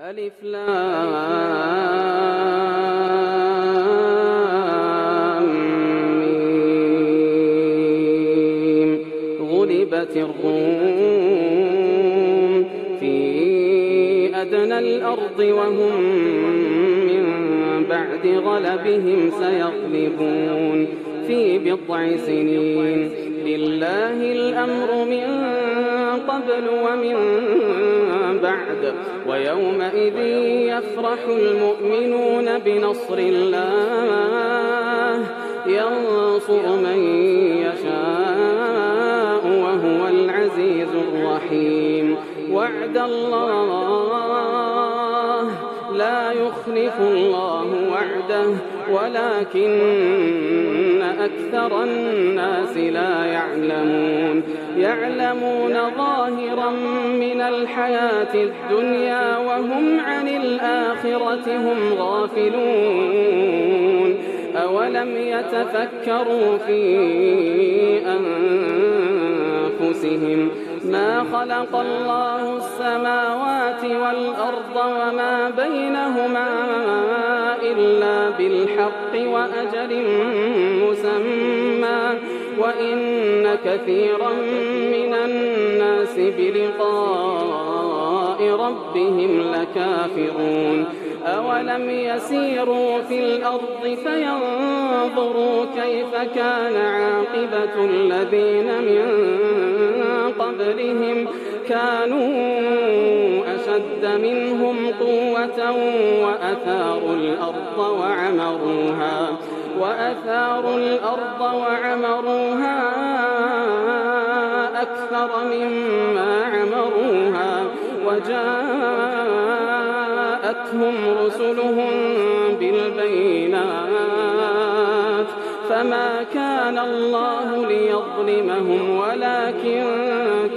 ألف لام ميم. غلبت الروم في أدنى الأرض وهم من بعد غلبهم سيغلبون في بضع سنين. لله الأمر من قبل ومن بعد ويومئذ يفرح المؤمنون بنصر الله ينصر من يشاء وهو العزيز الرحيم. وعد الله لا يخلف الله وعده ولكن أكثر الناس لا يعلمون ظاهرا من الحياة الدنيا وهم عن الآخرة هم غافلون. أولم يتفكروا في أنفسهم ما خلق الله السماوات والأرض وما بينهما إلا بالحق وأجل مسمى وإن كثيرا من الناس بلقاء ربهم لكافرون. أولم يسيروا في الأرض فينظروا كيف كان عاقبة الذين من قبلهم كانوا أشد منهم قوة وأثاروا الأرض وعمروها أكثر مما عمروها وجاءتهم رسلهم بالبينات فما كان الله ليظلمهم ولكن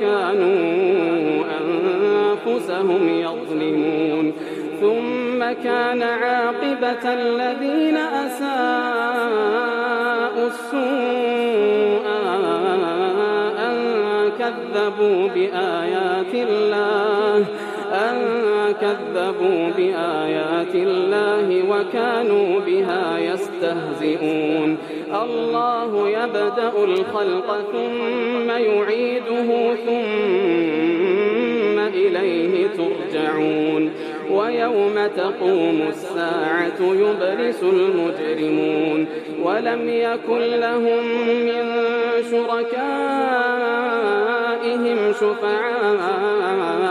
كانوا أنفسهم يظلمون. ثم كان عاقبة الذين أساءوا السوء أن كذبوا بآيات الله وكانوا بها يستهزئون. الله يبدأ الخلق ثم يعيده ثم إليه ترجعون. ويوم تقوم الساعة يبلس المجرمون ولم يكن لهم من شركائهم شفعاء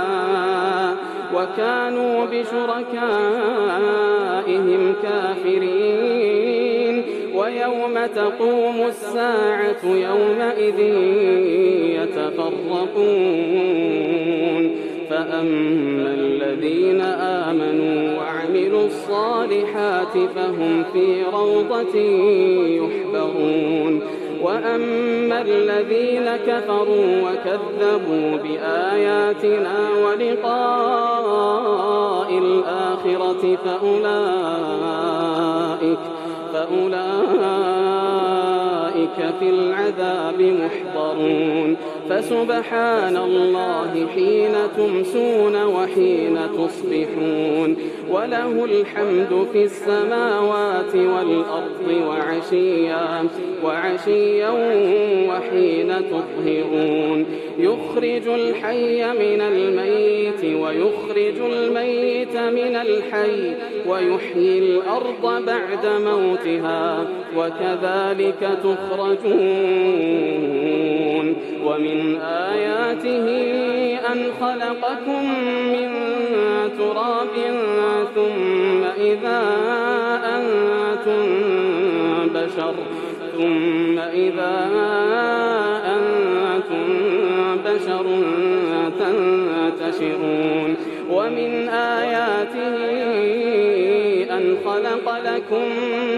وكانوا بشركائهم كافرين. ويوم تقوم الساعة يومئذ يتفرقون فأما الذين آمنوا وعملوا الصالحات فهم في روضة يحبرون. وأما الذين كفروا وكذبوا بآياتنا ولقاء الآخرة فأولئك في العذاب محضرون. فسبحان الله حين تمسون وحين تصبحون وله الحمد في السماوات والأرض وعشيا وحين تظهرون. يخرج الحي من الميت ويخرج الميت من الحي ويحيي الأرض بعد موتها وكذلك تخرجون. ومن آياته أن خلقكم من تراب ثم إذا أنتم بشر تنتشرون. ومن آياته أن خلق لكم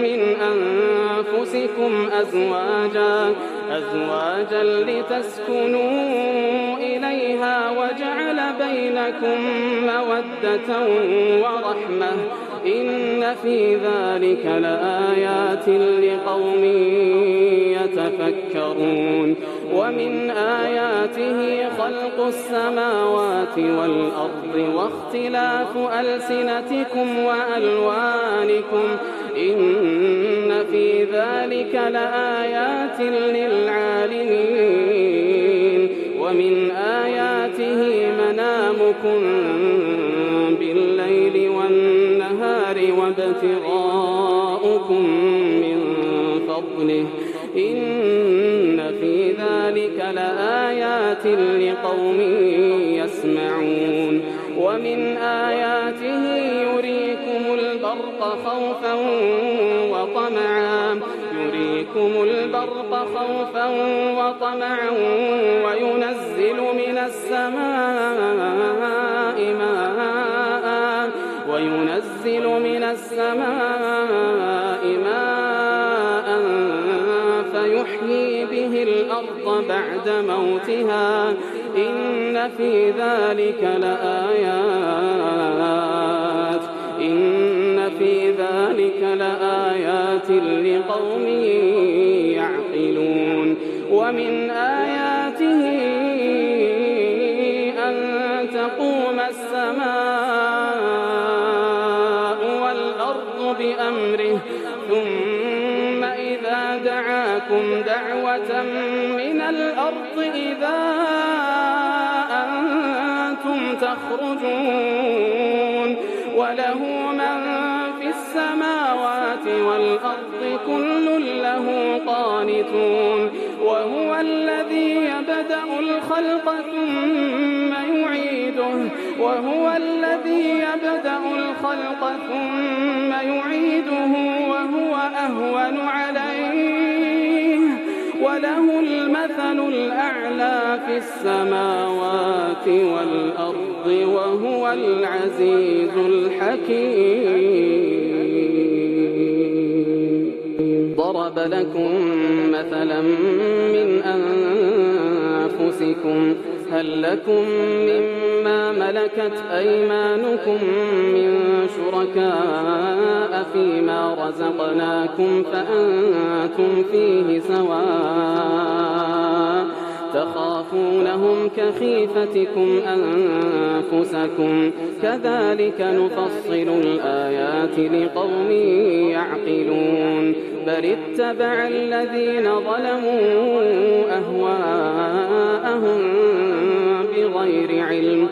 من أنفسكم أزواجا لتسكنوا إليها وجعل بينكم مودة ورحمة إن في ذلك لآيات لقوم يتفكرون ومن آياته خلق السماوات والأرض واختلاف ألسنتكم وألوانكم إن في ذلك لآيات للعالمين ومن آياته منامكم بالليل والنهار وابتغاؤكم من فضله إن في ذلك لآيات لقوم يسمعون ومن آياته يريكم البرق خوفا وطمعا وينزل من السماء ماء فيحيي به الأرض بعد موتها إن في ذلك لآيات لقوم يعقلون ومن آياته أن تقوم السماء والأرض بأمره ثم إذا دعاكم دعوة من الأرض إذا أنتم تخرجون وله من في السماوات والأرض كل له قانتون وهو الذي يبدأ الخلق ثم يعيده وهو أهون عليه وله المثل الأعلى في السماوات والأرض وهو العزيز الحكيم ضرب لكم مثلا من أنفسكم هل لكم مما ملكت أيمانكم من شركاء فيما رزقناكم فأنتم فيه سواء تخافونهم كخيفتكم أنفسكم كذلك نفصل الآيات لقوم يعقلون بل اتبع الذين ظلموا أهواءهم بغير علم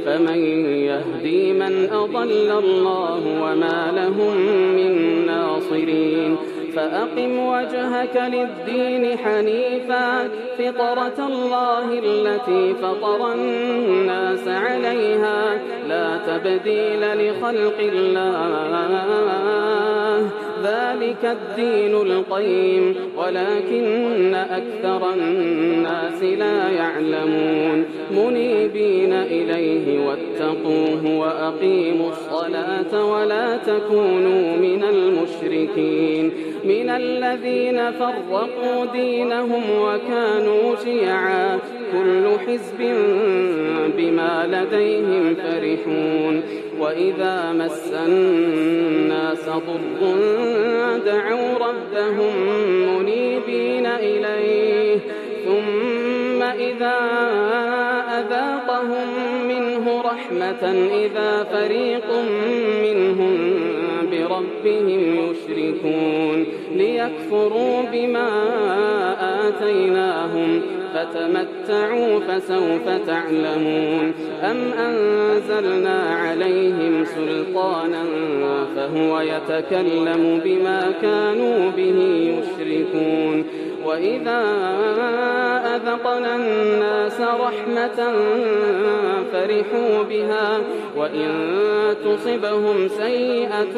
فمن يهدي من أضل الله وما لهم من ناصرين فأقم وجهك للدين حنيفا فطرة الله التي فطر الناس عليها لا تبديل لخلق الله ذلك الدين القيم ولكن أكثر الناس لا يعلمون منيبين إليه واتقوه وأقيموا الصلاة ولا تكونوا من المشركين من الذين فرقوا دينهم وكانوا شيعا كل حزب بما لديهم فرحون وإذا مس الناس ضر دعوا ربهم منيبين إليه ثم إذا أذاقهم منه رحمة إذا فريق منهم بربهم يشركون ليكفروا بما آتيناهم فتمتعوا فسوف تعلمون أم أنزلنا عليهم سلطانا فهو يتكلم بما كانوا به يشركون وإذا أذقنا الناس رحمة فرحوا بها وإن تصبهم سيئة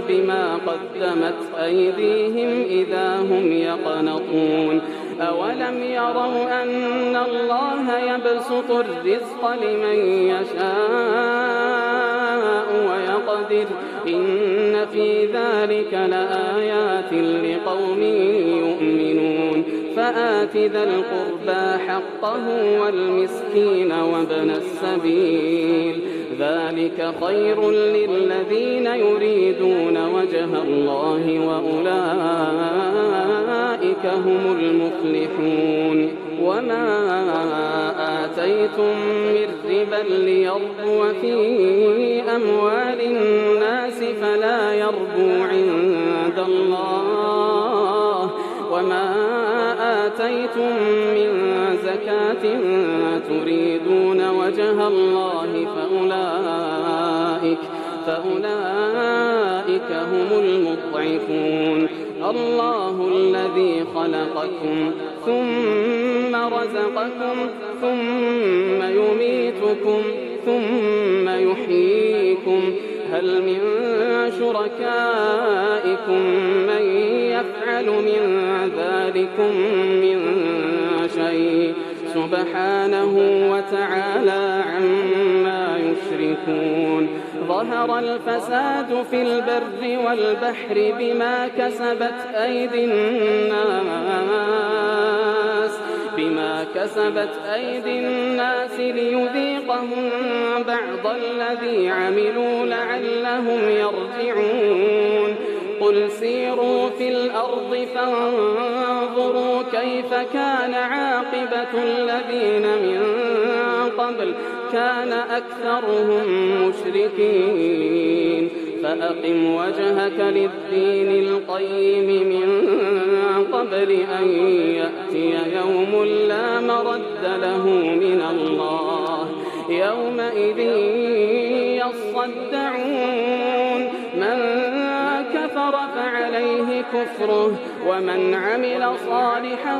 بما قدمت أيديهم إذا هم يقنطون أولم يروا أن الله يبسط الرزق لمن يشاء ويقدر إن في ذلك لآيات لقوم يؤمنون فآت ذا القربى حقه والمسكين وابن السبيل ذلك خير للذين يريدون وجه الله وأولئك هم المفلحون وما آتيتم من ربا ليربو في أموال الناس فلا يربو عند الله وما آتيتم من زكاة تريدون وجه الله فأولئك هم المضعفون الله الذي خلقكم ثم رزقكم ثم يميتكم ثم يحييكم هل من شركائكم من يفعل من ذلكم من شيء سبحانه وتعالى عما يشركون ظهر الفساد في البر والبحر بما كسبت أيدي الناس ليذيقهم بعض الذي عملوا لعلهم يرجعون قل سيروا في الأرض فانظروا كيف كان عاقبة الذين من قبل كان أكثرهم مشركين فأقم وجهك للدين القيم من قبل أن يأتي يوم لا مرد له من الله يومئذ يصدعون من كفر فعليه كفره ومن عمل صالحا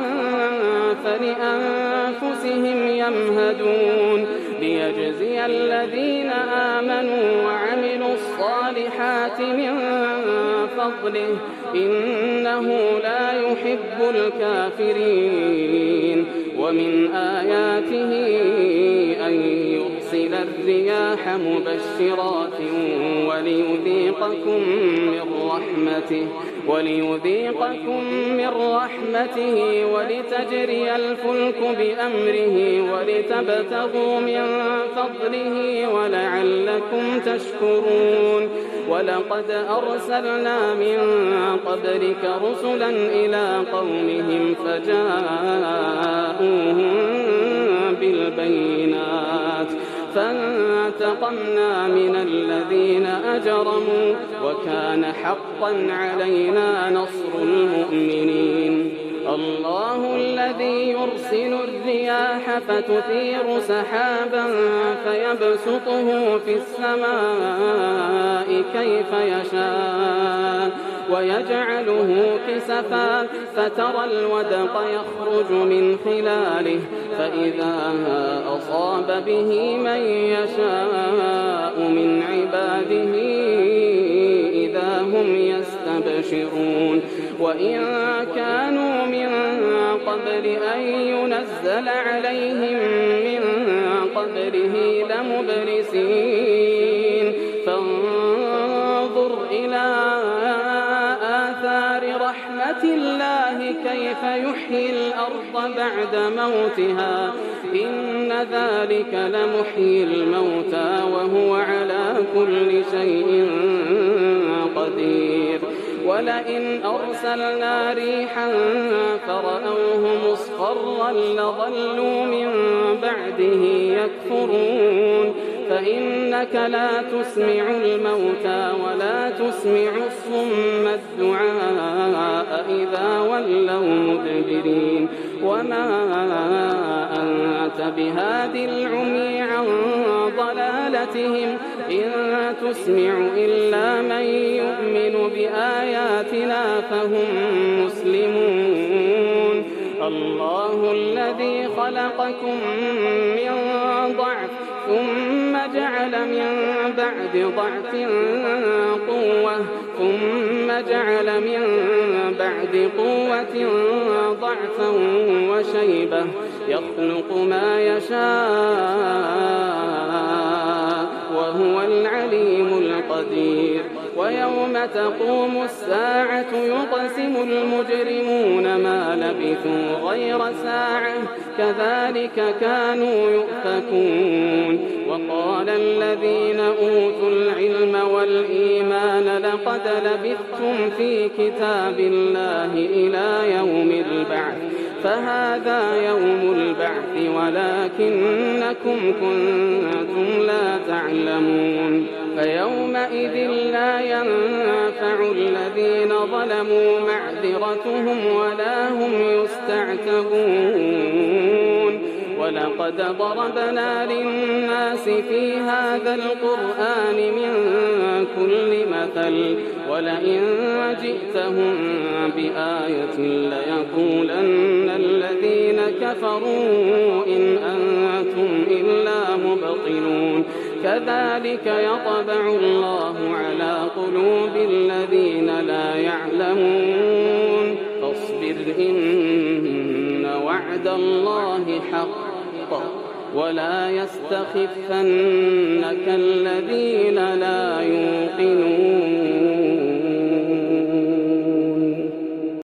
فلأنفسهم يمهدون ليجزي الذين آمنوا وعملوا الصالحات من فضله إنه لا يحب الكافرين ومن آياته أن يرسل الرياح مبشرات وليذيقكم من رحمته ولتجري الفلك بأمره ولتبتغوا من فضله ولعلكم تشكرون ولقد أرسلنا من قبلك رسلا إلى قومهم فجاءوهم بالبينات فانتقمنا من الذين أجرموا وكان حقا علينا نصر المؤمنين الله الذي يرسل الرياح فتثير سحابا فيبسطه في السماء كيف يشاء ويجعله كسفا فترى الودق يخرج من خلاله فإذا أصاب به من يشاء من عباده إذا هم يستبشرون وإن كانوا من قبل أن ينزل عليهم من قبله لمبلسين فانظر إلى آثار رحمة الله كيف يحيي الأرض بعد موتها إن ذلك لمحيي الموتى وهو على كل شيء قدير ولئن أرسلنا ريحا فرأوه مصفرا لظلوا من بعده يكفرون فإنك لا تسمع الموتى ولا تسمع الصم الدعاء إذا ولوا مدبرين وما أنت بهاد العمي عن ضلالتهم إن تسمع إلا من يؤمن بآياتنا فهم مسلمون الله الذي خلقكم من ضعف ثم جعل من بعد ضعف قوة ثم جعل من بعد قوة ضعفا وشيبة يخلق ما يشاء وهو العليم القدير قدير ويوم تقوم الساعة يقسم المجرمون ما لبثوا غير ساعة كذلك كانوا يؤفكون وقال الذين أوتوا العلم والإيمان لقد لبثتم في كتاب الله إلى يوم البعث فهذا يوم البعث ولكنكم كنتم لا تعلمون فيومئذ لا ينفع الذين ظلموا معذرتهم ولا هم يستعتبون ولقد ضربنا للناس في هذا القرآن من كل مثل ولئن جئتهم بآية ليقولن الذين كفروا إن أنتم إلا مبطلون كذلك يطبع الله على قلوب الذين لا يعلمون فاصبر إن وعد الله حق ولا يستخفنك الذين لا يوقنون